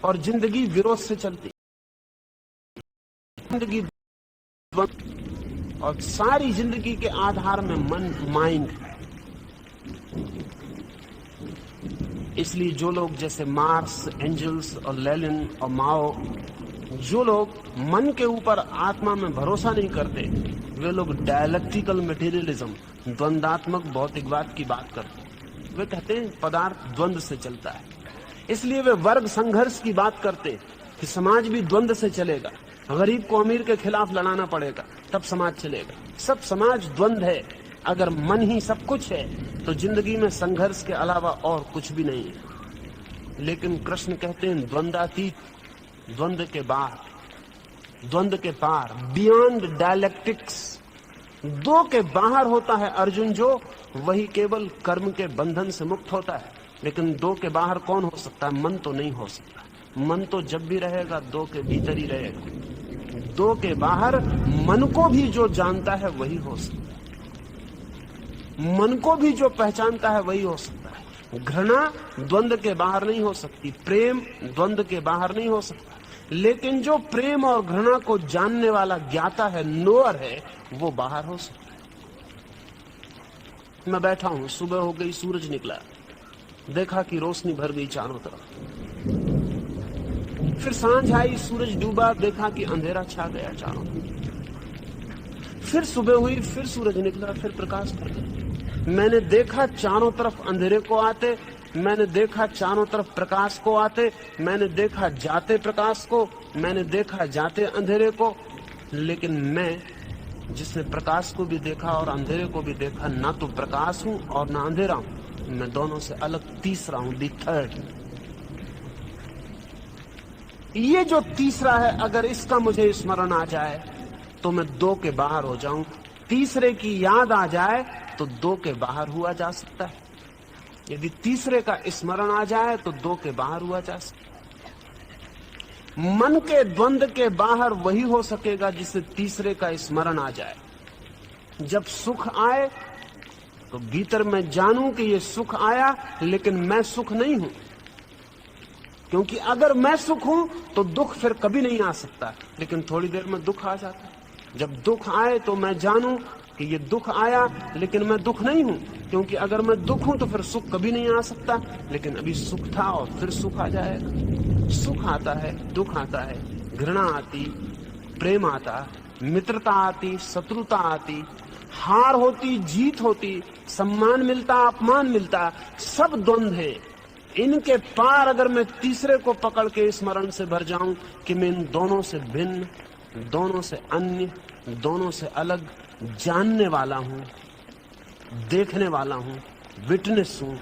और जिंदगी विरोध से चलती, जिंदगी और सारी जिंदगी के आधार में मन, माइंड। इसलिए जो लोग जैसे मार्क्स, एंजल्स और लेनिन और माओ, जो लोग मन के ऊपर, आत्मा में भरोसा नहीं करते, वे लोग डायलेक्टिकल मटेरियलिज्म, द्वंदात्मक भौतिकवाद की बात करते हैं। वे कहते हैं पदार्थ द्वंद से चलता है। इसलिए वे वर्ग संघर्ष की बात करते हैं कि समाज भी द्वंद से चलेगा, गरीब को अमीर के खिलाफ लड़ाना पड़ेगा तब समाज चलेगा। सब समाज द्वंद है। अगर मन ही सब कुछ है तो जिंदगी में संघर्ष के अलावा और कुछ भी नहीं है। लेकिन कृष्ण कहते हैं द्वंदातीत, द्वंद के बाहर, द्वंद के पार, बियॉन्ड डायलेक्टिक्स। दो के बाहर होता है अर्जुन जो, वही केवल कर्म के बंधन से मुक्त होता है। लेकिन दो के बाहर कौन हो सकता है? मन तो नहीं हो सकता। मन तो जब भी रहेगा दो के भीतर ही रहेगा। दो के बाहर मन को भी जो जानता है वही हो सकता है, मन को भी जो पहचानता है वही हो सकता है। घृणा द्वंद के बाहर नहीं हो सकती, प्रेम द्वंद के बाहर नहीं हो सकता। लेकिन जो प्रेम और घृणा को जानने वाला ज्ञाता है, नोअर है, वो बाहर हो सकता है। मैं बैठा हूं, सुबह हो गई, सूरज निकला, देखा कि रोशनी भर गई चारों तरफ। फिर सांझ आई, सूरज डूबा, देखा कि अंधेरा छा गया चारों तरफ। फिर सुबह हुई, फिर सूरज निकला, फिर प्रकाश भर गया। मैंने देखा चारों तरफ अंधेरे को आते, मैंने देखा चारों तरफ प्रकाश को आते, मैंने देखा जाते प्रकाश को, मैंने देखा जाते अंधेरे को। लेकिन मैं, जिसने प्रकाश को भी देखा और अंधेरे को भी देखा, ना तो प्रकाश हूं और ना अंधेरा हूं, मैं दोनों से अलग तीसरा हूं, दी थर्ड। ये जो तीसरा है, अगर इसका मुझे स्मरण आ जाए तो मैं दो के बाहर हो जाऊं। तीसरे की याद आ जाए तो दो के बाहर हुआ जा सकता है। यदि तीसरे का स्मरण आ जाए तो दो के बाहर हुआ जा सकता है। मन के द्वंद के बाहर वही हो सकेगा जिसे तीसरे का स्मरण आ जाए। जब सुख आए तो भीतर मैं जानूं कि ये सुख आया, लेकिन मैं सुख नहीं हूं। क्योंकि अगर मैं सुख हूं तो दुख फिर कभी नहीं आ सकता, लेकिन थोड़ी देर में दुख आ जाता है। जब दुख आए तो मैं जानूं कि ये दुख आया, लेकिन मैं दुख नहीं हूं। क्योंकि अगर मैं दुख हूं तो फिर सुख कभी नहीं आ सकता, लेकिन अभी सुख था और फिर सुख आ जाएगा। सुख आता है, दुख आता है, घृणा आती, प्रेम आता, मित्रता आती, शत्रुता आती, हार होती, जीत होती, सम्मान मिलता, अपमान मिलता, सब द्वंद है। इनके पार अगर मैं तीसरे को पकड़ के स्मरण से भर जाऊं कि मैं इन दोनों से भिन्न, दोनों से अन्य, दोनों से अलग जानने वाला हूं, देखने वाला हूं, विटनेस हूं,